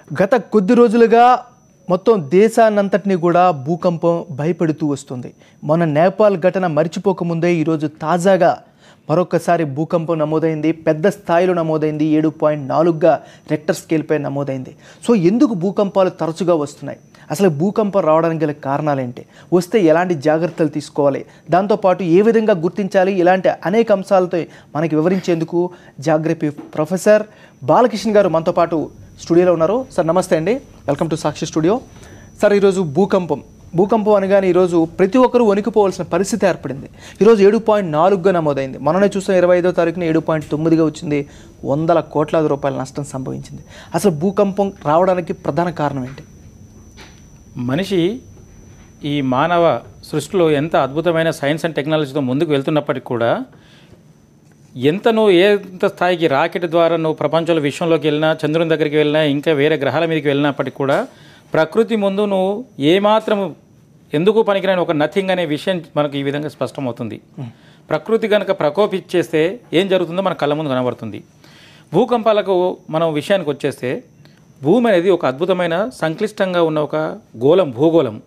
గత కొద్ది రోజులుగా మొత్తం దేశాన్నంతటినీ కూడా భూకంపం భయపెడుతూ వస్తుంది. మన నేపాల్ ఘటన మర్చిపోకముందే ఈరోజు తాజాగా మరొకసారి భూకంపం నమోదైంది. పెద్ద స్థాయిలో నమోదైంది. 7.4గా రెక్టర్ స్కేల్పై నమోదైంది. సో ఎందుకు భూకంపాలు తరచుగా వస్తున్నాయి? అసలు భూకంపం రావడానికి గల కారణాలేంటి? వస్తే ఎలాంటి జాగ్రత్తలు తీసుకోవాలి? దాంతోపాటు ఏ విధంగా గుర్తించాలి? ఇలాంటి అనేక అంశాలతో మనకి వివరించేందుకు జాగ్రఫీ ప్రొఫెసర్ బాలకృష్ణ గారు మనతో పాటు స్టూడియోలో ఉన్నారు. సార్ నమస్తే అండి, welcome to Sakshi studio. Sir ఈరోజు భూకంపం అనగానే ఈరోజు ప్రతి ఒక్కరూ వణికిపోవాల్సిన పరిస్థితి ఏర్పడింది. ఈరోజు 7.4గా నమోదైంది. మననే చూసిన 25వ తారీఖున 7.9గా వచ్చింది. వందల కోట్లాది రూపాయల నష్టం సంభవించింది. అసలు భూకంపం రావడానికి ప్రధాన కారణం ఏంటి? మనిషి ఈ మానవ సృష్టిలో ఎంత అద్భుతమైన సైన్స్ అండ్ టెక్నాలజీతో ముందుకు వెళ్తున్నప్పటికీ కూడా ఎంత స్థాయికి రాకెట్ ద్వారా నువ్వు ప్రపంచంలో విశ్వంలోకి వెళ్ళినా, చంద్రుని దగ్గరికి వెళ్ళినా, ఇంకా వేరే గ్రహాల మీదకి వెళ్ళినప్పటికీ కూడా ప్రకృతి ముందు నువ్వు ఏమాత్రం ఎందుకు పనికిరాని ఒక నథింగ్ అనే విషయం మనకు ఈ విధంగా స్పష్టమవుతుంది. ప్రకృతి కనుక ప్రకోపించేస్తే ఏం జరుగుతుందో మన కళ్ళ ముందు కనబడుతుంది. భూకంపాలకు మనం విషయానికి వచ్చేస్తే భూమి అనేది ఒక అద్భుతమైన సంక్లిష్టంగా ఉన్న ఒక భూగోళం.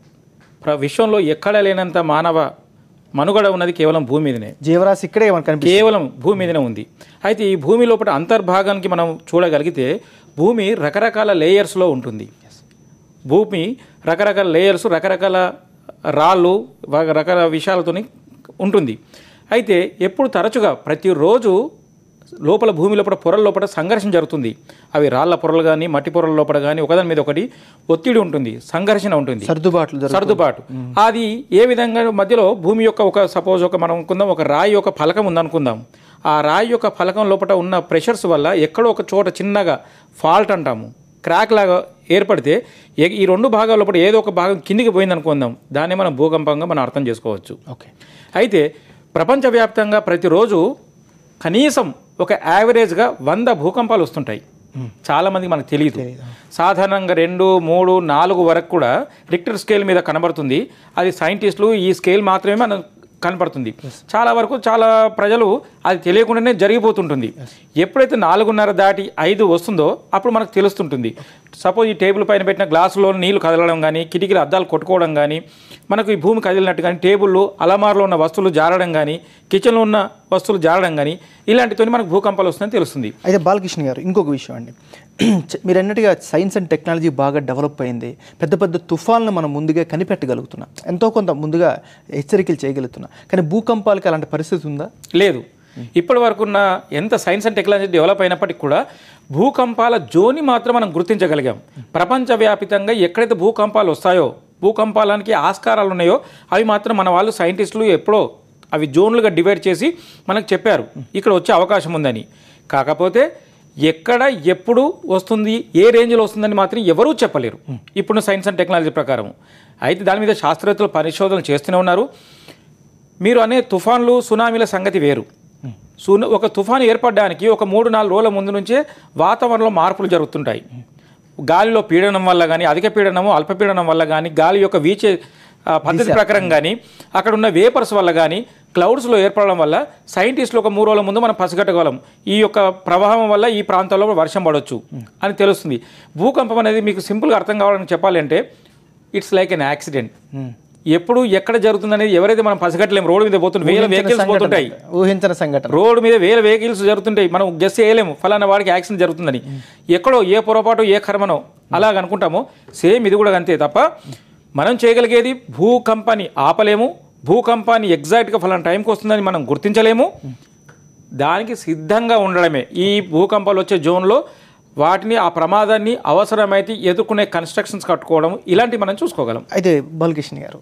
విశ్వంలో ఎక్కడ లేనంత మానవ మనుగడ ఉన్నది కేవలం భూమి మీదనే. జీవరాశి ఇక్కడే కేవలం భూమి మీదనే ఉంది. అయితే ఈ భూమి లోపల అంతర్భాగానికి మనం చూడగలిగితే భూమి రకరకాల లేయర్స్లో ఉంటుంది. భూమి రకరకాల లేయర్స్, రకరకాల రాళ్ళు, రకరకాల విషయాలతో ఉంటుంది. అయితే ఎప్పుడు తరచుగా ప్రతిరోజు లోపల భూమి లోపల పొరల లోపల సంఘర్షణ జరుగుతుంది. అవి రాళ్ల పొరలు కానీ, మట్టి పొరల లోపల కానీ ఒకదాని మీద ఒకటి ఒత్తిడి ఉంటుంది, సంఘర్షణ ఉంటుంది, సర్దుబాటు. అది ఏ విధంగా మధ్యలో భూమి యొక్క సపోజ్ మనం అనుకుందాం, ఒక రాయి యొక్క ఫలకం ఉందనుకుందాం. ఆ రాయి యొక్క ఫలకం లోపల ఉన్న ప్రెషర్స్ వల్ల ఎక్కడో ఒక చోట చిన్నగా ఫాల్ట్ అంటాము, క్రాక్ లాగా ఏర్పడితే ఈ రెండు భాగాల లోపల ఏదో ఒక భాగం కిందికి పోయింది అనుకుందాం. దాన్ని మనం భూకంపంగా మనం అర్థం చేసుకోవచ్చు. ఓకే. అయితే ప్రపంచవ్యాప్తంగా ప్రతిరోజు కనీసం ఒక యావరేజ్గా 100 భూకంపాలు వస్తుంటాయి. చాలామందికి మనకు తెలియదు. సాధారణంగా 2, 3, 4 వరకు కూడా రిక్టర్ స్కేల్ మీద కనబడుతుంది. అది సైంటిస్టులు ఈ స్కేల్ మాత్రమే మనం కనపడుతుంది. చాలా వరకు చాలా ప్రజలు అది తెలియకుండానే జరిగిపోతుంటుంది. ఎప్పుడైతే 4.5 దాటి 5 వస్తుందో అప్పుడు మనకు తెలుస్తుంటుంది. సపోజ్ ఈ టేబుల్ పైన పెట్టిన గ్లాసులో నీళ్లు కదలడం కానీ, కిటికీల అద్దాలు కొట్టుకోవడం కానీ, మనకు ఈ భూమి కదిలినట్టు కానీ, టేబుల్లో అలమార్లో ఉన్న వస్తువులు జారడం కానీ, కిచెన్లో ఉన్న వస్తువులు జారడం కానీ, ఇలాంటితో మనకు భూకంపాలు వస్తుందని తెలుస్తుంది. అయితే బాలకృష్ణ గారు ఇంకొక విషయం అండి, మీరు అన్నట్టుగా సైన్స్ అండ్ టెక్నాలజీ బాగా డెవలప్ అయింది. పెద్ద పెద్ద తుఫాన్లను మనం ముందుగా కనిపెట్టగలుగుతున్నాం, ఎంతో కొంత ముందుగా హెచ్చరికలు చేయగలుగుతున్నాం. కానీ భూకంపాలకి అలాంటి పరిస్థితి ఉందా? లేదు. ఇప్పటి వరకు ఉన్న ఎంత సైన్స్ అండ్ టెక్నాలజీ డెవలప్ అయినప్పటికీ కూడా భూకంపాల జోని మాత్రం మనం గుర్తించగలిగాం. ప్రపంచవ్యాప్తంగా ఎక్కడైతే భూకంపాలు వస్తాయో, భూకంపాలానికి ఆస్కారాలు ఉన్నాయో అవి మాత్రం మన వాళ్ళు సైంటిస్టులు ఎప్పుడో అవి జోన్లుగా డివైడ్ చేసి మనకు చెప్పారు ఇక్కడ వచ్చే అవకాశం ఉందని. కాకపోతే ఎక్కడ ఎప్పుడు వస్తుంది, ఏ రేంజ్లో వస్తుందని మాత్రం ఎవరూ చెప్పలేరు ఇప్పుడున్న సైన్స్ అండ్ టెక్నాలజీ ప్రకారం. అయితే దాని మీద శాస్త్రవేత్తలు పరిశోధనలు చేస్తూనే ఉన్నారు. మీరు అనే తుఫాన్లు, సునామీల సంగతి వేరు. ఒక తుఫాను ఏర్పడడానికి ఒక 3-4 రోజుల ముందు నుంచే వాతావరణంలో మార్పులు జరుగుతుంటాయి. గాలిలో పీడనం వల్ల కానీ, అధిక పీడనము, అల్పపీడనం వల్ల కానీ, గాలి యొక్క వీచే పద్ధతి ప్రకారం కానీ, అక్కడ ఉన్న వేపర్స్ వల్ల కానీ, క్లౌడ్స్లో ఏర్పడడం వల్ల సైంటిస్టులు ఒక 3 రోజుల ముందు మనం పసిగట్టగలం ఈ యొక్క ప్రవాహం వల్ల ఈ ప్రాంతాల్లో వర్షం పడవచ్చు అని తెలుస్తుంది. భూకంపం అనేది మీకు సింపుల్గా అర్థం కావాలని చెప్పాలంటే ఇట్స్ లైక్ ఎన్ యాక్సిడెంట్. ఎప్పుడు ఎక్కడ జరుగుతుంది అనేది ఎవరైతే మనం పసిగట్టలేము. రోడ్డు మీద పోతుంటాయి, వేల వెహికల్స్ పోతుంటాయి, ఊహించిన సంఘటన, రోడ్డు మీద వేల వెహికల్స్ జరుగుతుంటాయి. మనం గెస్ చేయలేము ఫలానా వాడికి యాక్సిడెంట్ జరుగుతుందని. ఎక్కడో ఏ పొరపాటు ఏ కర్మనో అలాగ అనుకుంటామో సేమ్ ఇది కూడా అంతే. తప్ప మనం చేయగలిగేది భూకంపాన్ని ఆపలేము, భూకంపాన్ని ఎగ్జాక్ట్గా ఫలానా టైంకి వస్తుందని మనం గుర్తించలేము. దానికి సిద్ధంగా ఉండడమే. ఈ భూకంపాలు వచ్చే జోన్లో వాటిని, ఆ ప్రమాదాన్ని అవసరమైతే ఎదుర్కొనే కన్స్ట్రక్షన్స్ కట్టుకోవడం ఇలాంటివి మనం చూసుకోగలం. అయితే బాలకృష్ణ గారు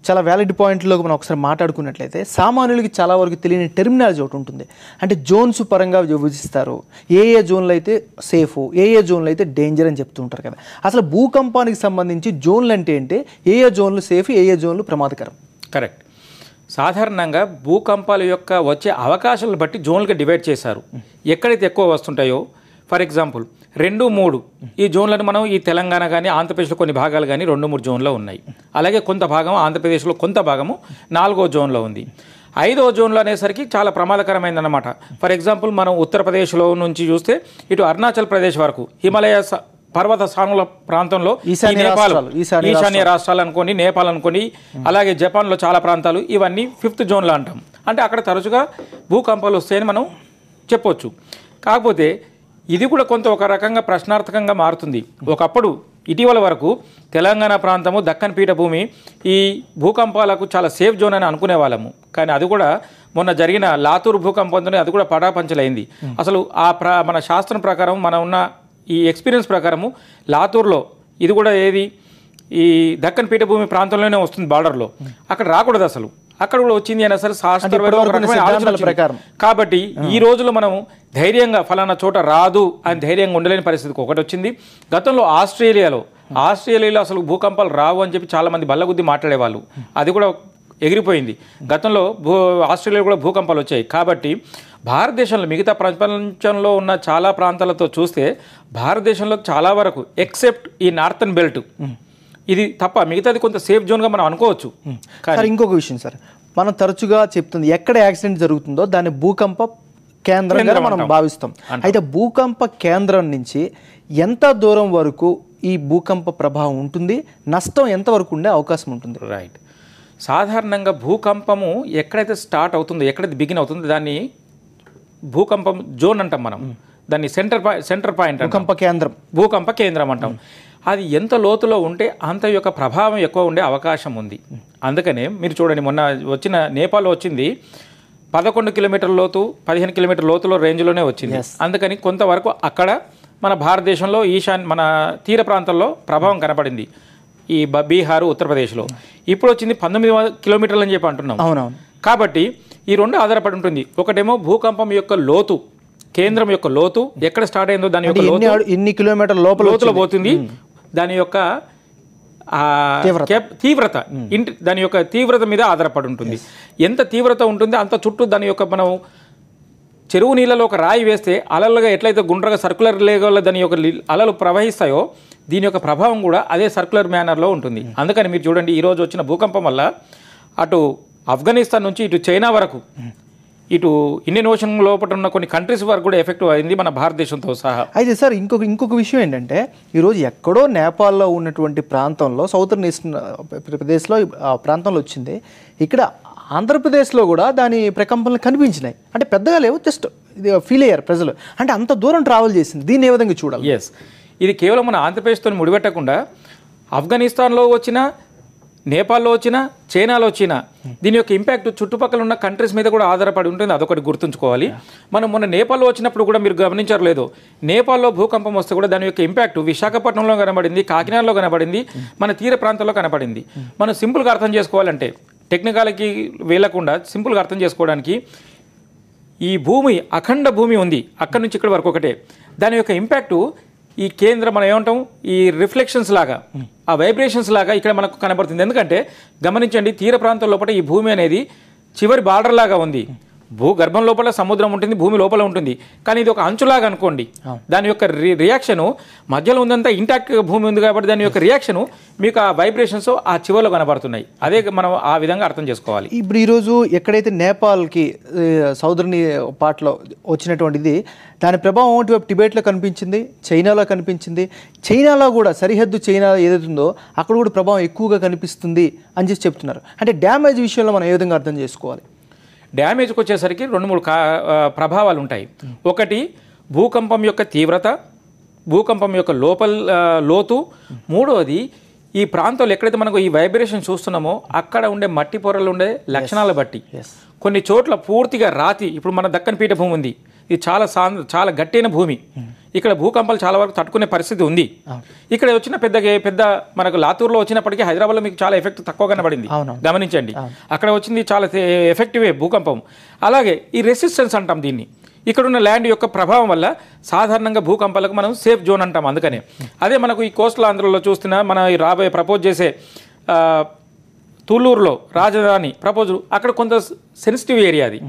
చాలా వ్యాలిడ్ పాయింట్లో మనం ఒకసారి మాట్లాడుకున్నట్లయితే సామాన్యులకి చాలా వరకు తెలియని టెర్మినాలజీ ఒకటి ఉంటుంది. అంటే జోన్స్ పరంగా విభజిస్తారు. ఏ జోన్లు అయితే సేఫ్, ఏ జోన్లు అయితే డేంజర్ అని చెప్తూ ఉంటారు కదా. అసలు భూకంపానికి సంబంధించి జోన్లు అంటే ఏంటి? ఏ జోన్లు సేఫ్, ఏ జోన్లు ప్రమాదకరం? కరెక్ట్. సాధారణంగా భూకంపాల యొక్క వచ్చే అవకాశాలను బట్టి జోన్లుగా డివైడ్ చేశారు. ఎక్కడైతే ఎక్కువ వస్తుంటాయో, ఫర్ ఎగ్జాంపుల్ 2, 3 ఈ జోన్లను మనం ఈ తెలంగాణ కానీ, ఆంధ్రప్రదేశ్లో కొన్ని భాగాలు కానీ 2, 3 జోన్లో ఉన్నాయి. అలాగే కొంత భాగం ఆంధ్రప్రదేశ్లో, కొంత భాగము 4వ జోన్లో ఉంది. 5వ జోన్లో అనేసరికి చాలా ప్రమాదకరమైందన్నమాట. ఫర్ ఎగ్జాంపుల్ మనం ఉత్తరప్రదేశ్లో నుంచి చూస్తే ఇటు అరుణాచల్ ప్రదేశ్ వరకు హిమాలయ పర్వత స్థానుల ప్రాంతంలో ఈశాన్య రాష్ట్రాలు అనుకోని, నేపాల్ అనుకోని, అలాగే జపాన్లో చాలా ప్రాంతాలు, ఇవన్నీ 5th జోన్లో అంటాం. అంటే అక్కడ తరచుగా భూకంపాలు వస్తాయని మనం చెప్పొచ్చు. కాకపోతే ఇది కూడా కొంత ఒక రకంగా ప్రశ్నార్థకంగా మారుతుంది. ఒకప్పుడు ఇటీవల వరకు తెలంగాణ ప్రాంతము, దక్కన్ పీఠభూమి ఈ భూకంపాలకు చాలా సేఫ్ జోన్ అని అనుకునే వాళ్ళము. కానీ అది కూడా మొన్న జరిగిన లాతూర్ భూకంపంతోనే అది కూడా పటాపంచలైంది. అసలు మన శాస్త్రం ప్రకారం, మన ఉన్న ఈ ఎక్స్పీరియన్స్ ప్రకారము లాతూర్లో ఇది కూడా ఏది ఈ దక్కన్ పీఠభూమి ప్రాంతంలోనే వస్తుంది, బార్డర్లో. అక్కడ రాకూడదు అసలు, అక్కడ కూడా వచ్చింది అయినా సరే శాస్త్ర ప్రకారం. కాబట్టి ఈ రోజులో మనం ధైర్యంగా ఫలానా చోట రాదు అని ధైర్యంగా ఉండలేని పరిస్థితికి ఒకటి వచ్చింది. గతంలో ఆస్ట్రేలియాలో అసలు భూకంపాలు రావు అని చెప్పి చాలా మంది బల్లగుద్ది మాట్లాడేవాళ్ళు. అది కూడా ఎగిరిపోయింది. గతంలో ఆస్ట్రేలియాలో కూడా భూకంపాలు వచ్చాయి. కాబట్టి భారతదేశంలో మిగతా ప్రపంచంలో ఉన్న చాలా ప్రాంతాలతో చూస్తే భారతదేశంలో చాలా వరకు ఎక్సెప్ట్ ఈ నార్థన్ బెల్ట్ ఇది తప్ప మిగతాది కొంత సేఫ్ జోన్గా మనం అనుకోవచ్చు. సార్ ఇంకొక విషయం సార్, మనం తరచుగా చెప్తుంది ఎక్కడ యాక్సిడెంట్ జరుగుతుందో దాన్ని భూకంప కేంద్రంగా మనం భావిస్తాం. అయితే భూకంప కేంద్రం నుంచి ఎంత దూరం వరకు ఈ భూకంప ప్రభావం ఉంటుంది, నష్టం ఎంతవరకు ఉండే అవకాశం ఉంటుంది? రైట్. సాధారణంగా భూకంపము ఎక్కడైతే స్టార్ట్ అవుతుందో, ఎక్కడైతే బిగిన్ అవుతుందో దాన్ని భూకంపం జోన్ అంటాం మనం. దాన్ని సెంటర్ పాయింట్ భూకంప కేంద్రం అంటాం. అది ఎంత లోతులో ఉంటే అంత యొక్క ప్రభావం ఎక్కువ ఉండే అవకాశం ఉంది. అందుకనే మీరు చూడండి, మొన్న వచ్చిన నేపాల్లో వచ్చింది 11 కిలోమీటర్ల లోతు, 15 కిలోమీటర్ల లోతులో రేంజ్లోనే వచ్చింది. అందుకని కొంతవరకు అక్కడ మన భారతదేశంలో మన తీర ప్రాంతాల్లో ప్రభావం కనపడింది, ఈ బీహారు, ఉత్తరప్రదేశ్లో. ఇప్పుడు వచ్చింది 19 కిలోమీటర్లు అని చెప్పి అంటున్నాం. కాబట్టి ఈ రెండు ఆధారపడి ఉంటుంది. ఒకటేమో భూకంపం యొక్క లోతు, కేంద్రం యొక్క లోతు ఎక్కడ స్టార్ట్ అయిందో దాని యొక్క ఎన్ని కిలోమీటర్ల లోపల పోతుంది, దాని యొక్క తీవ్రత, దాని యొక్క తీవ్రత మీద ఆధారపడి ఉంటుంది. ఎంత తీవ్రత ఉంటుంది అంత చుట్టూ దాని యొక్క మనం చెరువు నీళ్ళలో ఒక రాయి వేస్తే అలలుగా ఎట్లయితే గుండ్రగా సర్క్యులర్ లేగల దాని యొక్క అలలు ప్రవహిస్తాయో దీని యొక్క ప్రభావం కూడా అదే సర్క్యులర్ మేనర్లో ఉంటుంది. అందుకని మీరు చూడండి, ఈరోజు వచ్చిన భూకంపం వల్ల అటు ఆఫ్ఘనిస్తాన్ నుంచి ఇటు చైనా వరకు, ఇటు ఇండియన్ ఓషన్ లోపల ఉన్న కొన్ని కంట్రీస్ వరకు కూడా ఎఫెక్ట్ అయింది, మన భారతదేశంతో సహా. అయితే సార్ ఇంకొక విషయం ఏంటంటే, ఈరోజు ఎక్కడో నేపాల్లో ఉన్నటువంటి ప్రాంతంలో, సౌతర్న్ ఈస్టర్న్ ప్రదేశ్లో ప్రాంతంలో వచ్చింది, ఇక్కడ ఆంధ్రప్రదేశ్లో కూడా దాని ప్రకంపనలు కనిపించినాయి. అంటే పెద్దగా లేవు, జస్ట్ ఇది ఫీల్ అయ్యారు ప్రజలు. అంటే అంత దూరం ట్రావెల్ చేసింది, దీన్ని ఏ విధంగా చూడాలి? ఎస్, ఇది కేవలం మన ఆంధ్రప్రదేశ్తో ముడిపెట్టకుండా ఆఫ్ఘనిస్తాన్లో వచ్చిన, నేపాల్లో వచ్చిన, చైనాలో వచ్చిన దీని యొక్క ఇంపాక్ట్ చుట్టుపక్కల ఉన్న కంట్రీస్ మీద కూడా ఆధారపడి ఉంటుంది. అదొకటి గుర్తుంచుకోవాలి. మనం మొన్న నేపాల్లో వచ్చినప్పుడు కూడా మీరు గమనించారు లేదో, నేపాల్లో భూకంపం వస్తే కూడా దాని యొక్క ఇంపాక్ట్ విశాఖపట్నంలో కనబడింది, కాకినాడలో కనబడింది, మన తీర ప్రాంతంలో కనబడింది. మనం సింపుల్గా అర్థం చేసుకోవాలంటే, టెక్నికాలకి వెళ్ళకుండా సింపుల్గా అర్థం చేసుకోవడానికి, ఈ భూమి అఖండ భూమి ఉంది, అక్కడి నుంచి ఇక్కడ వరకు ఒకటే. దాని యొక్క ఇంపాక్టు ఈ కేంద్రం మనం ఏమంటాం, ఈ రిఫ్లెక్షన్స్ లాగా, ఆ వైబ్రేషన్స్ లాగా ఇక్కడ మనకు కనబడుతుంది. ఎందుకంటే గమనించండి, తీర ప్రాంతం లోపల ఈ భూమి అనేది చివరి బార్డర్ లాగా ఉంది. భూగర్భం లోపల సముద్రం ఉంటుంది, భూమి లోపల ఉంటుంది. కానీ ఇది ఒక అంచులాగా అనుకోండి. దాని యొక్క రియాక్షను మధ్యలో ఉందంతా ఇంటాక్ట్గా భూమి ఉంది కాబట్టి దాని యొక్క రియాక్షను మీకు ఆ వైబ్రేషన్స్ ఆ చివరిలో కనబడుతున్నాయి. అదే మనం ఆ విధంగా అర్థం చేసుకోవాలి. ఇప్పుడు ఈరోజు ఎక్కడైతే నేపాల్కి సౌదర్ని పార్ట్లో వచ్చినటువంటిది, దాని ప్రభావం ఒకటివైపు టిబెట్లో కనిపించింది, చైనాలో కనిపించింది. చైనాలో కూడా సరిహద్దు చైనా ఏదైతుందో అక్కడ కూడా ప్రభావం ఎక్కువగా కనిపిస్తుంది అని చెప్పి చెప్తున్నారు. అంటే డ్యామేజ్ విషయంలో మనం ఏ విధంగా అర్థం చేసుకోవాలి? డ్యామేజ్కి వచ్చేసరికి 2-3 ప్రభావాలు ఉంటాయి. ఒకటి భూకంపం యొక్క తీవ్రత, భూకంపం యొక్క లోతు. మూడవది ఈ ప్రాంతంలో ఎక్కడైతే మనకు ఈ వైబ్రేషన్ చూస్తున్నామో అక్కడ ఉండే మట్టి పొరలు ఉండే లక్షణాలు బట్టి. కొన్ని చోట్ల పూర్తిగా రాతి, ఇప్పుడు మన దక్కన్ పీఠభూమి ఉంది, ఇది చాలా గట్టైన భూమి. ఇక్కడ భూకంపాలు చాలా వరకు తట్టుకునే పరిస్థితి ఉంది. ఇక్కడ వచ్చిన పెద్ద మనకు లాతూర్లో వచ్చినప్పటికీ హైదరాబాద్లో మీకు చాలా ఎఫెక్ట్ తక్కువ కనబడింది. గమనించండి, అక్కడ వచ్చింది చాలా ఎఫెక్టివే భూకంపం. అలాగే ఈ రెసిస్టెన్స్ అంటాం దీన్ని, ఇక్కడున్న ల్యాండ్ యొక్క ప్రభావం వల్ల సాధారణంగా భూకంపాలకు మనం సేఫ్ జోన్ అంటాం. అందుకనే అదే మనకు ఈ కోస్టల్ ఆంధ్రలో చూస్తున్నా మన రాబోయే ప్రపోజ్ చేసే తుళ్ళూరులో రాజధాని ప్రపోజల్, అక్కడ కొంత సెన్సిటివ్ ఏరియా అది.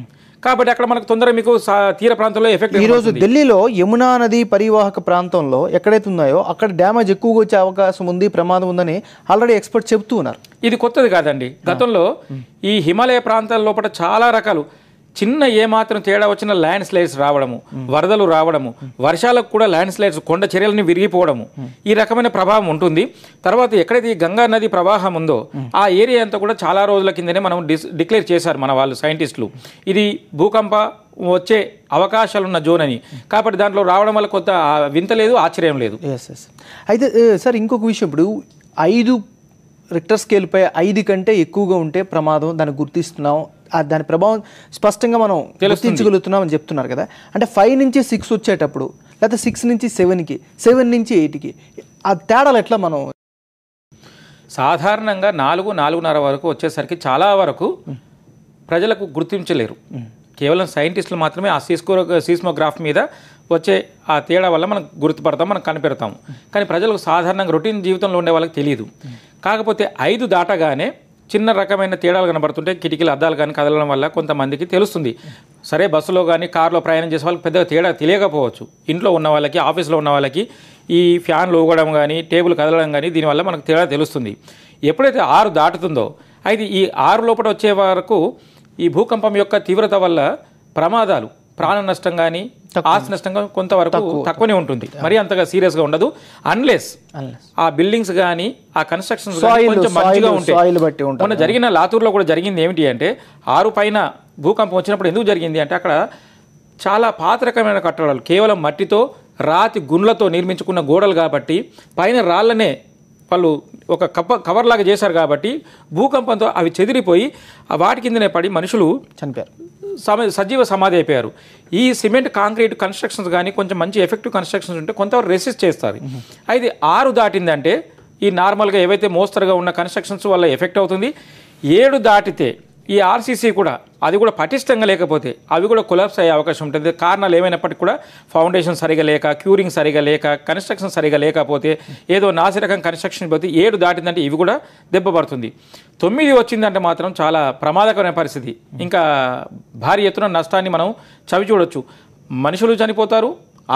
కాబట్టి అక్కడ మనకు తొందరగా మీకు తీర ప్రాంతంలో ఎఫెక్ట్. ఈరోజు ఢిల్లీలో యమునా నది పరివాహక ప్రాంతంలో ఎక్కడైతే ఉన్నాయో అక్కడ డ్యామేజ్ ఎక్కువగా వచ్చే అవకాశం ఉంది, ప్రమాదం ఉందని ఆల్రెడీ ఎక్స్పర్ట్ చెప్తూ ఉన్నారు. ఇది కొత్తది కాదండి. గతంలో ఈ హిమాలయ ప్రాంతాల లోపల చాలా రకాలు చిన్న ఏమాత్రం తేడా వచ్చిన ల్యాండ్ స్లైడ్స్ రావడము, వరదలు రావడము, వర్షాలకు కూడా ల్యాండ్ స్లైడ్స్, కొండ చర్యలని విరిగిపోవడము, ఈ రకమైన ప్రభావం ఉంటుంది. తర్వాత ఎక్కడైతే ఈ గంగా నది ప్రవాహం ఉందో ఆ ఏరియా అంతా కూడా చాలా రోజుల కిందనే మనం డిక్లేర్ చేశారు మన వాళ్ళు సైంటిస్టులు, ఇది భూకంప వచ్చే అవకాశాలున్న జోన్ అని. కాబట్టి దాంట్లో రావడం వల్ల కొంత వింత లేదు, ఆశ్చర్యం లేదు. అయితే సార్ ఇంకొక విషయం, ఇప్పుడు 5 రిక్టర్ స్కేల్పై 5 కంటే ఎక్కువగా ఉంటే ప్రమాదం, దాన్ని గుర్తిస్తున్నాం, దాని ప్రభావం స్పష్టంగా మనం గుర్తించగలుగుతున్నాం అని చెప్తున్నారు కదా. అంటే 5 నుంచి 6 వచ్చేటప్పుడు, లేకపోతే 6 నుంచి 7కి, 7 నుంచి 8కి ఆ తేడాలు ఎట్లా మనం? సాధారణంగా 4-4:30 వరకు వచ్చేసరికి చాలా వరకు ప్రజలకు గుర్తించలేరు. కేవలం సైంటిస్టులు మాత్రమే ఆ సీస్మోగ్రాఫ్ మీద వచ్చే ఆ తేడా వల్ల మనం గుర్తుపడతాం, మనం కనిపెడతాము. కానీ ప్రజలకు సాధారణంగా రొటీన్ జీవితంలో ఉండే వాళ్ళకి తెలియదు. కాకపోతే 5 దాటగానే చిన్న రకమైన తేడాలు కనబడుతుంటే కిటికీల అద్దాలు కానీ కదలడం వల్ల కొంతమందికి తెలుస్తుంది. సరే, బస్సులో కానీ కారులో ప్రయాణం చేసే వాళ్ళకి పెద్దగా తేడా తెలియకపోవచ్చు. ఇంట్లో ఉన్న వాళ్ళకి, ఆఫీస్లో ఉన్న వాళ్ళకి ఈ ఫ్యాన్లు ఊగడం కానీ, టేబుల్ కదలడం కానీ దీనివల్ల మనకు తేడా తెలుస్తుంది. ఎప్పుడైతే 6 దాటుతుందో, అయితే ఈ 6 లోపల వచ్చే వరకు ఈ భూకంపం యొక్క తీవ్రత వల్ల ప్రమాదాలు, ప్రాణ నష్టం కానీ ఆస్తి నష్టం కానీ కొంతవరకు తక్కువనే ఉంటుంది. మరి అంతగా సీరియస్గా ఉండదు. అన్లెస్ ఆ బిల్డింగ్స్ కానీ ఆ కన్స్ట్రక్షన్స్ కొంచెం మంచిగా ఉంటాయి. మొన్న జరిగిన లాతూర్లో కూడా జరిగింది ఏమిటి అంటే, 6 పైన భూకంపం వచ్చినప్పుడు ఎందుకు జరిగింది అంటే, అక్కడ చాలా పాత రకమైన కట్టడాలు కేవలం మట్టితో, రాతి గుండ్లతో నిర్మించుకున్న గోడలు కాబట్టి పైన రాళ్ళనే వాళ్ళు ఒక కవర్ లాగా చేశారు కాబట్టి భూకంపంతో అవి చెదిరిపోయి వాటి కిందనే పడి మనుషులు చనిపోయారు, సజీవ సమాధి అయిపోయారు. ఈ సిమెంట్ కాంక్రీట్ కన్స్ట్రక్షన్స్ కానీ కొంచెం మంచి ఎఫెక్టివ్ కన్స్ట్రక్షన్స్ ఉంటే కొంతవరకు రెసిస్ట్ చేస్తారు. అయితే 6 దాటిందంటే ఈ నార్మల్గా ఏవైతే మోస్తరుగా ఉన్న కన్స్ట్రక్షన్స్ వల్ల ఎఫెక్ట్ అవుతుంది. 7 దాటితే ఈ ఆర్సీసీ కూడా, అది కూడా పటిష్టంగా లేకపోతే అవి కూడా కొలాప్స్ అయ్యే అవకాశం ఉంటుంది. కారణాలు ఏమైనప్పటికీ కూడా ఫౌండేషన్ సరిగా లేక, క్యూరింగ్ సరిగా లేక, కన్స్ట్రక్షన్ సరిగా లేకపోతే, ఏదో నాసిరకం కన్స్ట్రక్షన్ పోతే 7 దాటిందంటే ఇవి కూడా దెబ్బపడుతుంది. 9 వచ్చిందంటే మాత్రం చాలా ప్రమాదకరమైన పరిస్థితి. ఇంకా భారీ ఎత్తున నష్టాన్ని మనం చవి చూడొచ్చు. మనుషులు చనిపోతారు,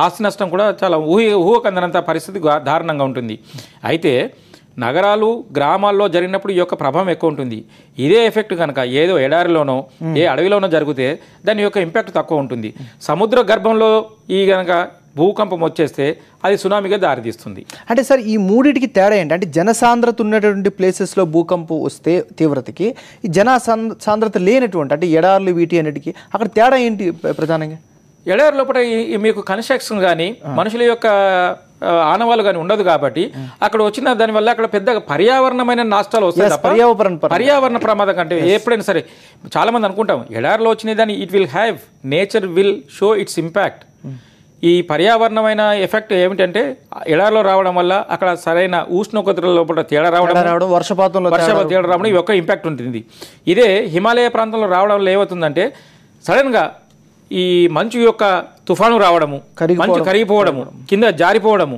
ఆస్తి నష్టం కూడా చాలా ఊహకందనంత పరిస్థితి దారుణంగా ఉంటుంది. అయితే నగరాలు, గ్రామాల్లో జరిగినప్పుడు ఈ యొక్క ప్రభావం ఎక్కువ ఉంటుంది. ఇదే ఎఫెక్ట్ కనుక ఏదో ఎడారిలోనో ఏ అడవిలోనో జరిగితే దాని యొక్క ఇంపాక్ట్ తక్కువ ఉంటుంది. సముద్ర గర్భంలో ఈ కనుక భూకంపం వచ్చేస్తే అది సునామీగా దారితీస్తుంది. అంటే సార్ ఈ మూడింటికి తేడా ఏంటి? అంటే జనసాంద్రత ఉన్నటువంటి ప్లేసెస్లో భూకంపం వస్తే తీవ్రతకి, ఈ జనసాంద్రత లేనటువంటి అంటే ఎడార్లు వీటి అన్నిటికీ అక్కడ తేడా ఏంటి ప్రధానంగా? ఎడారి లోపల మీకు కన్స్ట్రక్షన్ కానీ మనుషుల యొక్క ఆనవాళ్ళు కానీ ఉండదు కాబట్టి అక్కడ వచ్చిన దానివల్ల అక్కడ పెద్ద పర్యావరణమైన నష్టాలు వస్తాయి తప్ప పర్యావరణ ప్రమాదం కంటే ఎప్పుడైనా సరే చాలా మంది అనుకుంటాం ఎడారిలో వచ్చిన దాన్ని it will have, nature will show it's impact. ఈ పర్యావరణమైన ఎఫెక్ట్ ఏమిటంటే ఎడారిలో రావడం వల్ల అక్కడ సరైన ఉష్ణోగ్రతల లోపల తేడా రావడం, వర్షపాతంలో తేడా రావడం ఈ యొక్క ఇంపాక్ట్ ఉంటుంది. ఇదే హిమాలయ ప్రాంతంలో రావడం వల్ల ఏమవుతుందంటే సడన్గా ఈ మంచు యొక్క తుఫాను రావడము, మంచు కరిగిపోవడము, కింద జారిపోవడము,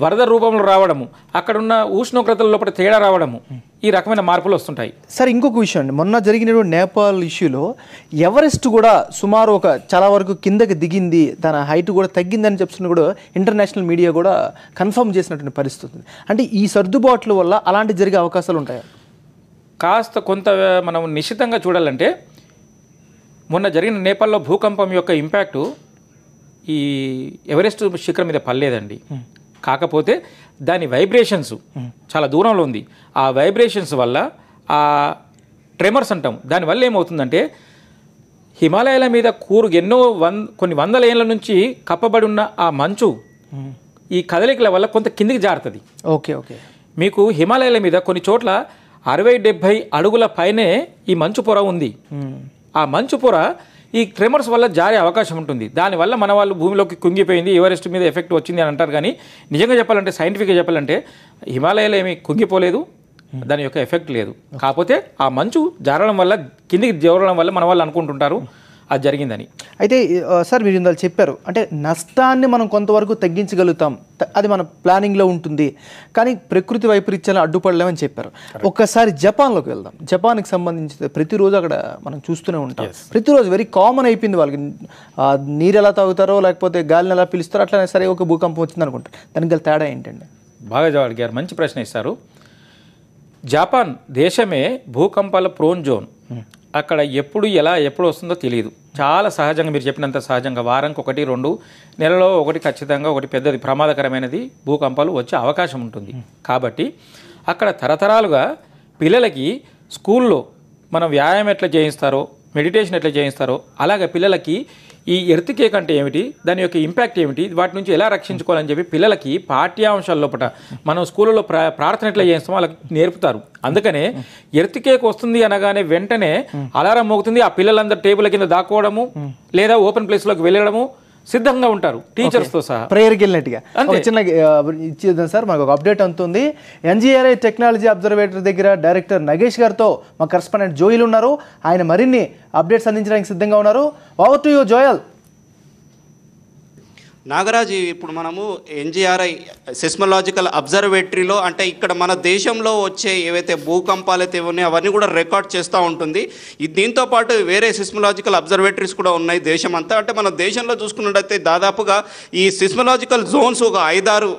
వరద రూపంలో రావడము, అక్కడున్న ఉష్ణోగ్రతల లోపల తేడా రావడము, ఈ రకమైన మార్పులు వస్తుంటాయి. సార్ ఇంకొక విషయం అండి, మొన్న జరిగినటువంటి నేపాల్ ఇష్యూలో ఎవరెస్ట్ కూడా సుమారు ఒక చాలా వరకు కిందకి దిగింది, తన హైట్ కూడా తగ్గిందని చెప్తున్న కూడా ఇంటర్నేషనల్ మీడియా కూడా కన్ఫర్మ్ చేసినటువంటి పరిస్థితి. అంటే ఈ సర్దుబాట్ల వల్ల అలాంటి జరిగే అవకాశాలు ఉంటాయా? కాస్త కొంత మనం నిశ్చితంగా చూడాలంటే మొన్న జరిగిన నేపాల్లో భూకంపం యొక్క ఇంపాక్టు ఈ ఎవరెస్ట్ శిఖరం మీద పడలేదండి. కాకపోతే దాని వైబ్రేషన్స్ చాలా దూరంలో ఉంది. ఆ వైబ్రేషన్స్ వల్ల ఆ ట్రెమర్స్ అంటాం, దానివల్ల ఏమవుతుందంటే హిమాలయాల మీద కొన్ని వందల ఏళ్ళ నుంచి కప్పబడి ఉన్న ఆ మంచు ఈ కదలికల వల్ల కొంత కిందికి జారుతుంది. Okay okay. మీకు హిమాలయాల మీద కొన్ని చోట్ల 60-70 అడుగుల పైనే ఈ మంచు పొర ఉంది. ఆ మంచు పొర ఈ ట్రెమర్స్ వల్ల జారే అవకాశం ఉంటుంది. దానివల్ల మన వాళ్ళు భూమిలోకి కుంగిపోయింది, ఎవరెస్ట్ మీద ఎఫెక్ట్ వచ్చింది అని అంటారు. కానీ నిజంగా చెప్పాలంటే, సైంటిఫిక్గా చెప్పాలంటే హిమాలయాలు ఏమీ కుంగిపోలేదు, దాని యొక్క ఎఫెక్ట్ లేదు. కాకపోతే ఆ మంచు జారడం వల్ల, కిందికి జరగడం వల్ల మన వాళ్ళు అనుకుంటుంటారు అది జరిగిందని. అయితే సార్ మీరు ఇందాక చెప్పారు, అంటే నష్టాన్ని మనం కొంతవరకు తగ్గించగలుగుతాం, అది మన ప్లానింగ్లో ఉంటుంది, కానీ ప్రకృతి వైపరీత్యాలను అడ్డుపడలేమని చెప్పారు. ఒక్కసారి జపాన్లోకి వెళ్దాం. జపాన్కి సంబంధించి ప్రతిరోజు అక్కడ మనం చూస్తూనే ఉంటాం. ప్రతిరోజు వెరీ కామన్ అయిపోయింది వాళ్ళకి, నీరు ఎలా తాగుతారో లేకపోతే గాలిని ఎలా పిలుస్తారో అట్లా సరే ఒక భూకంపం వచ్చింది అనుకుంటారు. దానికి గల తేడా ఏంటండి? బాగా అడిగారు, మంచి ప్రశ్న ఇస్తారు. జపాన్ దేశమే భూకంపాల ప్రోన్ జోన్. అక్కడ ఎప్పుడు వస్తుందో తెలియదు. చాలా సహజంగా మీరు చెప్పినంత సహజంగా వారానికి 1-2 నెలలో ఒకటి ఖచ్చితంగా ఒకటి పెద్దది ప్రమాదకరమైనది భూకంపాలు వచ్చే అవకాశం ఉంటుంది. కాబట్టి అక్కడ తరతరాలుగా పిల్లలకి స్కూల్లో మనం వ్యాయామం ఎట్లా చేయిస్తారో, మెడిటేషన్ ఎట్లా చేయిస్తారో, అలాగే పిల్లలకి ఈ ఎర్త్‌క్వేక్ అంటే ఏమిటి, దాని యొక్క ఇంపాక్ట్ ఏమిటి, వాటి నుంచి ఎలా రక్షించుకోవాలని చెప్పి పిల్లలకి పాఠ్యాంశాల లోపల మనం స్కూళ్ళలో ప్రార్థన ఎట్లా చేస్తామో వాళ్ళకి నేర్పుతారు. అందుకనే ఎర్త్‌క్వేక్ వస్తుంది అనగానే వెంటనే అలారం మోగుతుంది, ఆ పిల్లలందరూ టేబుల్ కింద దాక్కోవడము లేదా ఓపెన్ ప్లేస్లోకి వెళ్ళడము సిద్ధంగా ఉంటారు టీచర్స్తో సహా. ప్రేయర్కి వెళ్ళినట్టుగా చిన్న ఇచ్చేద్దాం సార్. మాకు ఒక అప్డేట్ అందుతుంది. ఎన్జీఆర్ఐ టెక్నాలజీ అబ్జర్వేటరీ దగ్గర డైరెక్టర్ నగేష్ గారితో మా కరెస్పాండెంట్ జోయల్ ఉన్నారు. ఆయన మరిన్ని అప్డేట్స్ అందించడానికి సిద్ధంగా ఉన్నారు. Over to you Joel. Nagaraju, ఇప్పుడు మనము ఎన్జిఆర్ఐ సెస్మలాజికల్ అబ్జర్వేటరీలో అంటే ఇక్కడ మన దేశంలో వచ్చే ఏవైతే భూకంపాలు అయితే ఉన్నాయో అవన్నీ కూడా రికార్డ్ చేస్తూ ఉంటుంది. దీంతో పాటు వేరే సెస్మలాజికల్ అబ్జర్వేటరీస్ కూడా ఉన్నాయి దేశం అంతా. అంటే మన దేశంలో చూసుకున్నట్టయితే దాదాపుగా ఈ సెస్మలాజికల్ జోన్స్ ఒక 5-6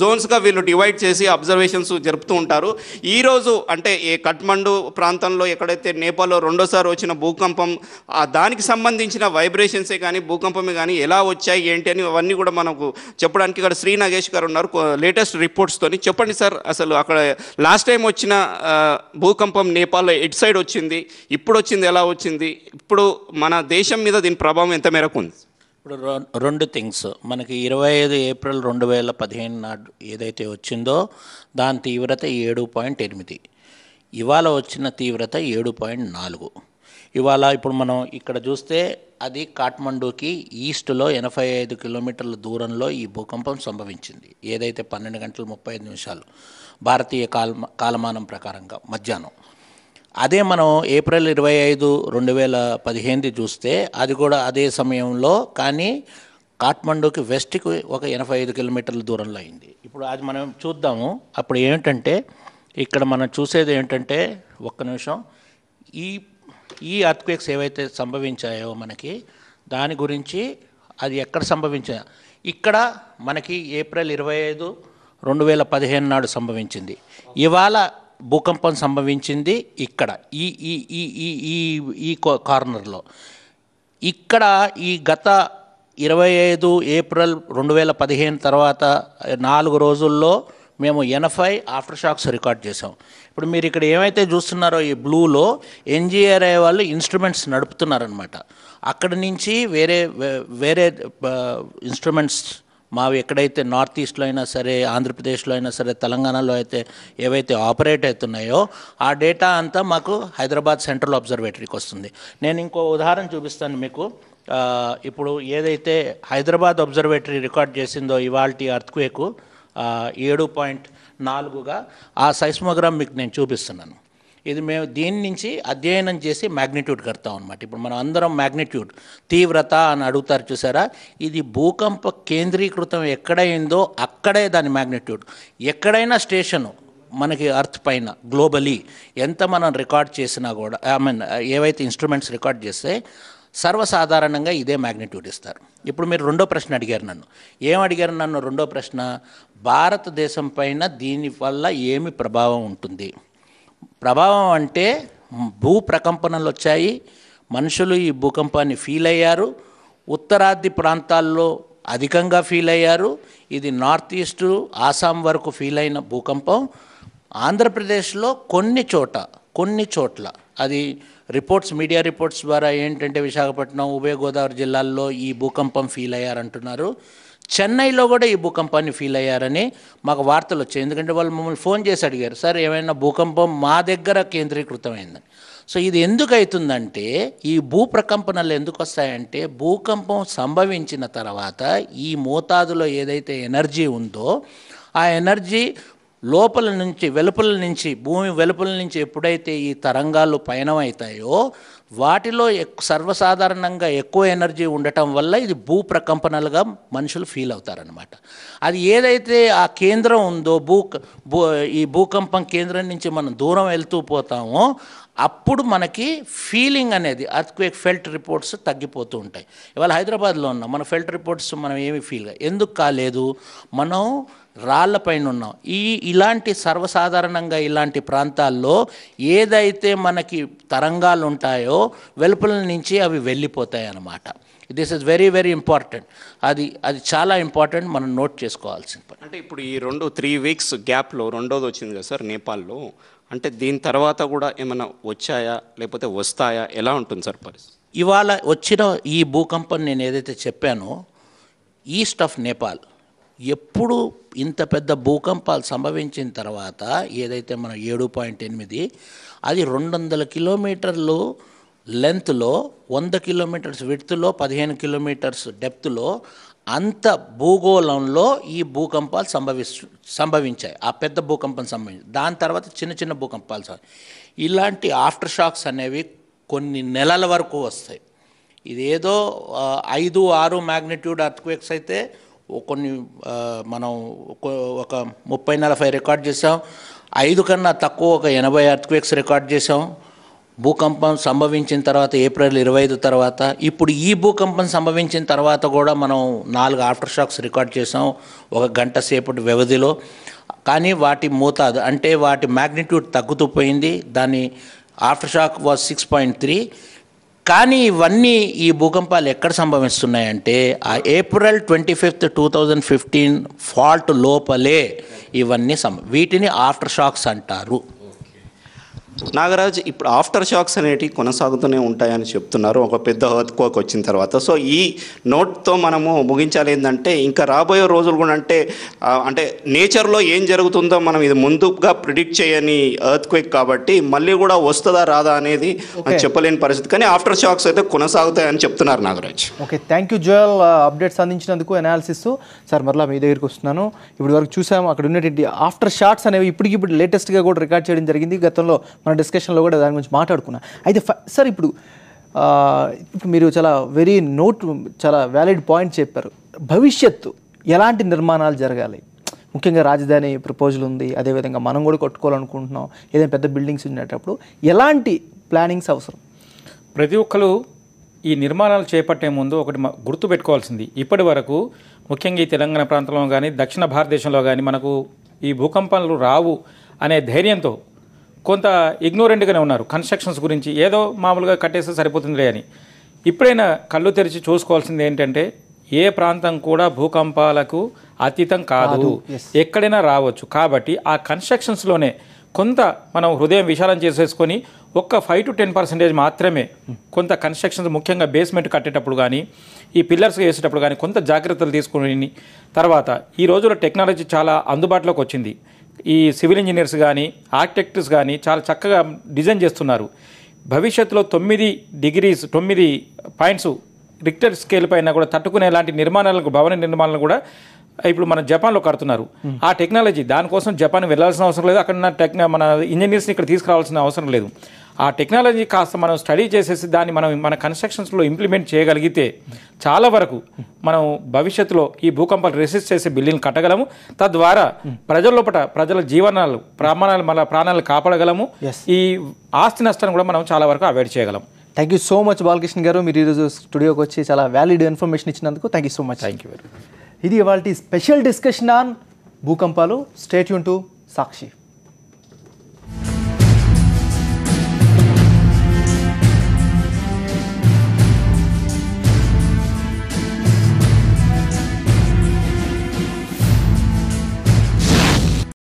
జోన్స్గా వీళ్ళు డివైడ్ చేసి అబ్జర్వేషన్స్ జరుపుతూ ఉంటారు. ఈరోజు అంటే ఈ కఠ్మండు ప్రాంతంలో ఎక్కడైతే నేపాల్లో రెండోసారి వచ్చిన భూకంపం దానికి సంబంధించిన వైబ్రేషన్సే కానీ భూకంపమే కానీ ఎలా వచ్చాయి ఏంటి అని అవన్నీ కూడా మనకు చెప్పడానికి ఇక్కడ శ్రీ నాగేష్ గారు ఉన్నారు లేటెస్ట్ రిపోర్ట్స్తోని. చెప్పండి సార్, అసలు అక్కడ లాస్ట్ టైం వచ్చిన భూకంపం నేపాల్లో ఎటు సైడ్ వచ్చింది, ఇప్పుడు వచ్చింది ఎలా వచ్చింది, ఇప్పుడు మన దేశం మీద దీని ప్రభావం ఎంత మేరకు ఉంది? ఇప్పుడు 2 థింగ్స్. మనకి 25 ఏప్రిల్ 2015 నాడు ఏదైతే వచ్చిందో దాని తీవ్రత 7.8, ఇవాళ వచ్చిన తీవ్రత 7.4. ఇవాళ ఇప్పుడు మనం ఇక్కడ చూస్తే అది కాఠ్మండూకి ఈస్ట్లో 85 కిలోమీటర్ల దూరంలో ఈ భూకంపం సంభవించింది. ఏదైతే 12:35 భారతీయ కాలమానం ప్రకారంగా మధ్యాహ్నం. అదే మనం ఏప్రిల్ 25, 2015 చూస్తే అది కూడా అదే సమయంలో, కానీ కాఠ్మండూకి వెస్ట్కి ఒక 85 కిలోమీటర్ల దూరంలో అయింది. ఇప్పుడు అది మనం చూద్దాము. అప్పుడు ఏమిటంటే ఇక్కడ మనం చూసేది ఏంటంటే ఒక్క నిమిషం, ఈ ఎర్త్క్వేక్స్ ఏవైతే సంభవించాయో మనకి దాని గురించి అది ఎక్కడ సంభవించాయో ఇక్కడ మనకి ఏప్రిల్ 25, 2015 నాడు సంభవించింది. ఇవాళ భూకంపం సంభవించింది ఇక్కడ ఈ ఈ ఈ ఈ ఈ ఈ కార్నర్లో. ఇక్కడ ఈ గత 25 ఏప్రిల్ 2015 తర్వాత 4 రోజుల్లో మేము 80 ఆఫ్టర్ షాక్స్ రికార్డ్ చేసాం. ఇప్పుడు మీరు ఇక్కడ ఏమైతే చూస్తున్నారో ఈ బ్లూలో ఎన్జిఆర్ఐ వాళ్ళు ఇన్స్ట్రుమెంట్స్ నడుపుతున్నారనమాట. అక్కడి నుంచి వేరే ఇన్స్ట్రుమెంట్స్ మావి ఎక్కడైతే నార్త్ ఈస్ట్లో అయినా సరే, ఆంధ్రప్రదేశ్లో అయినా సరే, తెలంగాణలో అయితే ఏవైతే ఆపరేట్ అవుతున్నాయో ఆ డేటా అంతా మాకు హైదరాబాద్ సెంట్రల్ అబ్జర్వేటరీకి వస్తుంది. నేను ఇంకో ఉదాహరణ చూపిస్తాను మీకు. ఇప్పుడు ఏదైతే హైదరాబాద్ అబ్జర్వేటరీ రికార్డ్ చేసిందో ఇవాల్టి ఎర్త్క్వేక్ 7.4గా ఆ సైస్మోగ్రామ్ మీకు నేను చూపిస్తున్నాను. ఇది మేము దీని నుంచి అధ్యయనం చేసి మ్యాగ్నిట్యూడ్ కడతాం అనమాట. ఇప్పుడు మనం అందరం మ్యాగ్నిట్యూడ్ తీవ్రత అని అడుగుతారు చూసారా, ఇది భూకంప కేంద్రీకృతం ఎక్కడైందో అక్కడే దాని మ్యాగ్నిట్యూడ్. ఎక్కడైనా స్టేషను మనకి ఎర్త్ పైన గ్లోబలీ ఎంత మనం రికార్డ్ చేసినా కూడా ఏవైతే ఇన్స్ట్రుమెంట్స్ రికార్డ్ చేస్తే సర్వసాధారణంగా ఇదే మ్యాగ్నిట్యూడ్ ఇస్తారు. ఇప్పుడు మీరు రెండో ప్రశ్న అడిగారు నన్ను. ఏమడిగారు నన్ను? రెండో ప్రశ్న, భారతదేశం పైన దీనివల్ల ఏమి ప్రభావం ఉంటుంది? ప్రభావం అంటే భూ ప్రకంపనలు వచ్చాయి, మనుషులు ఈ భూకంపాన్ని ఫీల్ అయ్యారు, ఉత్తరాది ప్రాంతాల్లో అధికంగా ఫీల్ అయ్యారు. ఇది నార్త్ ఈస్ట్ ఆసాం వరకు ఫీల్ అయిన భూకంపం. ఆంధ్రప్రదేశ్లో కొన్ని చోట్ల అది రిపోర్ట్స్, మీడియా రిపోర్ట్స్ ద్వారా ఏంటంటే విశాఖపట్నం, ఉభయ గోదావరి జిల్లాల్లో ఈ భూకంపం ఫీల్ అయ్యారంటున్నారు. చెన్నైలో కూడా ఈ భూకంపాన్ని ఫీల్ అయ్యారని మాకు వార్తలు వచ్చాయి. ఎందుకంటే వాళ్ళు మమ్మల్ని ఫోన్ చేసి అడిగారు, సార్ ఏమైనా భూకంపం మా దగ్గర కేంద్రీకృతమైందని. సో ఇది ఎందుకు అవుతుందంటే, ఈ భూ ప్రకంపనలు ఎందుకు వస్తాయంటే భూకంపం సంభవించిన తర్వాత ఈ మోతాదులో ఏదైతే ఎనర్జీ ఉందో ఆ ఎనర్జీ లోపల నుంచి వెలుపల నుంచి భూమి వెలుపల నుంచి ఎప్పుడైతే ఈ తరంగాలు పయనమవుతాయో వాటిలో సర్వసాధారణంగా ఎక్కువ ఎనర్జీ ఉండటం వల్ల ఇది భూ ప్రకంపనలుగా మనుషులు ఫీల్ అవుతారనమాట. అది ఏదైతే ఆ కేంద్రం ఉందో ఈ భూకంపం కేంద్రం నుంచి మనం దూరం వెళ్తూ పోతామో అప్పుడు మనకి ఫీలింగ్ అనేది ఎర్త్క్వేక్ ఫెల్ట్ రిపోర్ట్స్ తగ్గిపోతూ ఉంటాయి. ఇవాళ హైదరాబాద్లో ఉన్నాం, మన ఫెల్ట్ రిపోర్ట్స్ మనం ఏమి ఎందుకు కాలేదు? మనం రాళ్ళపైన ఉన్నాం. ఇలాంటి సర్వసాధారణంగా ఇలాంటి ప్రాంతాల్లో ఏదైతే మనకి తరంగాలు ఉంటాయో వెలుపల నుంచి అవి వెళ్ళిపోతాయి అన్నమాట. This is very very important. అది చాలా ఇంపార్టెంట్, మనం నోట్ చేసుకోవాల్సిన పని. అంటే ఇప్పుడు ఈ 3 వీక్స్ గ్యాప్లో రెండోది వచ్చింది కదా సార్ నేపాల్లో, అంటే దీని తర్వాత కూడా ఏమైనా వచ్చాయా లేకపోతే వస్తాయా, ఎలా ఉంటుంది సార్ పరిస్థితి? ఇవాళ వచ్చిన ఈ భూకంపం నేను ఏదైతే చెప్పానో ఈస్ట్ ఆఫ్ నేపాల్, ఎప్పుడు ఇంత పెద్ద భూకంపాలు సంభవించిన తర్వాత ఏదైతే మన 7.8 అది 200 కిలోమీటర్లు లెంత్లో, 100 కిలోమీటర్స్ విడ్త్లో, 15 కిలోమీటర్స్ డెప్త్లో, అంత భూగోళంలో ఈ భూకంపాలు సంభవించాయి. ఆ పెద్ద భూకంపం సంభవించాయి. దాని తర్వాత చిన్న చిన్న భూకంపాలు ఇలాంటి ఆఫ్టర్ షాక్స్ అనేవి కొన్ని నెలల వరకు వస్తాయి. ఇదేదో 5-6 మ్యాగ్నిట్యూడ్ ఎర్త్క్వేక్స్ అయితే కొన్ని మనం ఒక 30-40 రికార్డ్ చేసాం. 5 కన్నా తక్కువ ఒక 80 ఎర్త్క్వేక్స్ రికార్డ్ చేసాం. భూకంపం సంభవించిన తర్వాత ఏప్రిల్ 25 తర్వాత, ఇప్పుడు ఈ భూకంపం సంభవించిన తర్వాత కూడా మనం 4 ఆఫ్టర్ షాక్స్ రికార్డ్ చేసాం 1 గంట సేపటి వ్యవధిలో. కానీ వాటి మోతాదు అంటే వాటి మ్యాగ్నిట్యూడ్ తగ్గుతూ పోయింది. దాని ఆఫ్టర్ షాక్ వాజ్ 6.3. కానీ ఇవన్నీ ఈ భూకంపాలు ఎక్కడ సంభవిస్తున్నాయంటే ఆ ఏప్రిల్ 25, 2015 ఫాల్ట్ లోపలే ఇవన్నీ వీటిని ఆఫ్టర్ షాక్స్ అంటారు. నాగరాజ్, ఇప్పుడు ఆఫ్టర్ షాక్స్ అనేటివి కొనసాగుతూనే ఉంటాయని చెప్తున్నారు ఒక పెద్ద ఎర్త్క్వేక్ వచ్చిన తర్వాత. సో ఈ నోట్తో మనము ముగించాలి. ఏంటంటే ఇంకా రాబోయే రోజులు కూడా అంటే నేచర్లో ఏం జరుగుతుందో మనం ఇది ముందుగా ప్రిడిక్ట్ చేయని ఎర్త్క్వేక్ కాబట్టి మళ్ళీ కూడా వస్తుందా రాదా అనేది చెప్పలేని పరిస్థితి. కానీ ఆఫ్టర్ షాక్స్ అయితే కొనసాగుతాయని చెప్తున్నారు Nagaraj. Okay, thank you Joel, updates అందించినందుకు, అనాలిసిస్. సార్ మరలా మీ దగ్గరికి వస్తున్నాను. ఇప్పుడు వరకు చూసాము అక్కడ ఉన్నటువంటి ఆఫ్టర్ షాట్స్ అనేవి ఇప్పటికిప్పుడు లేటెస్ట్గా కూడా రికార్డ్ చేయడం జరిగింది. గతంలో మన డిస్కషన్లో కూడా దాని గురించి మాట్లాడుకున్నాం. అయితే సార్ ఇప్పుడు మీరు చాలా వ్యాలిడ్ పాయింట్ చెప్పారు. భవిష్యత్తు ఎలాంటి నిర్మాణాలు జరగాలి, ముఖ్యంగా రాజధాని ప్రపోజల్ ఉంది, అదేవిధంగా మనం కూడా కట్టుకోవాలనుకుంటున్నాం, ఏదైనా పెద్ద బిల్డింగ్స్ ఉండేటప్పుడు ఎలాంటి ప్లానింగ్స్ అవసరం? ప్రతి ఒక్కరు ఈ నిర్మాణాలు చేపట్టే ముందు ఒకటి గుర్తుపెట్టుకోవాల్సింది, ఇప్పటి వరకు ముఖ్యంగా ఈ తెలంగాణ ప్రాంతంలో కానీ దక్షిణ భారతదేశంలో కానీ మనకు ఈ భూకంపాలు రావు అనే ధైర్యంతో కొంత ఇగ్నోరెంట్గానే ఉన్నారు కన్స్ట్రక్షన్స్ గురించి. ఏదో మామూలుగా కట్టేస్తే సరిపోతుందిలే అని. ఇప్పుడైనా కళ్ళు తెరిచి చూసుకోవాల్సింది ఏంటంటే ఏ ప్రాంతం కూడా భూకంపాలకు అతీతం కాదు, ఎక్కడైనా రావచ్చు. కాబట్టి ఆ కన్స్ట్రక్షన్స్లోనే కొంత మనం హృదయం విశాలం చేసేసుకొని ఒక్క 5 to 10% మాత్రమే కొంత కన్స్ట్రక్షన్స్, ముఖ్యంగా బేస్మెంట్ కట్టేటప్పుడు కానీ ఈ పిల్లర్స్ వేసేటప్పుడు కానీ కొంత జాగ్రత్తలు తీసుకుని, తర్వాత ఈ రోజుల్లో టెక్నాలజీ చాలా అందుబాటులోకి వచ్చింది. ఈ సివిల్ ఇంజనీర్స్ కానీ ఆర్కిటెక్ట్స్ కానీ చాలా చక్కగా డిజైన్ చేస్తున్నారు. భవిష్యత్తులో 9 పాయింట్స్ రిక్టర్ స్కేల్ పైన కూడా తట్టుకునే లాంటి నిర్మాణాలకు, భవన నిర్మాణాలను కూడా ఇప్పుడు మన జపాన్లో కడుతున్నారు. ఆ టెక్నాలజీ, దానికోసం జపాన్ వెళ్ళాల్సిన అవసరం లేదు, అక్కడ మన ఇంజనీర్స్ని ఇక్కడ తీసుకురావాల్సిన అవసరం లేదు. ఆ టెక్నాలజీ కాస్త మనం స్టడీ చేసేసి దాన్ని మనం మన కన్స్ట్రక్షన్స్లో ఇంప్లిమెంట్ చేయగలిగితే చాలా వరకు మనం భవిష్యత్తులో ఈ భూకంపాలు రెసిస్ట్ చేసే బిల్డింగ్లు కట్టగలము. తద్వారా ప్రజల జీవనాలు, ప్రాణాలు కాపాడగలము. ఈ ఆస్తి నష్టాన్ని కూడా మనం చాలా వరకు అవాయిడ్ చేయగలం. Thank you so much Balakrishna గారు, మీరు ఈరోజు స్టూడియోకి వచ్చి చాలా వ్యాలిడ్ ఇన్ఫర్మేషన్ ఇచ్చినందుకు thank you so much. Thank you. ఇది ఇవాళ స్పెషల్ డిస్కషన్ ఆన్ భూకంపాలు. Stay tune to Sakshi.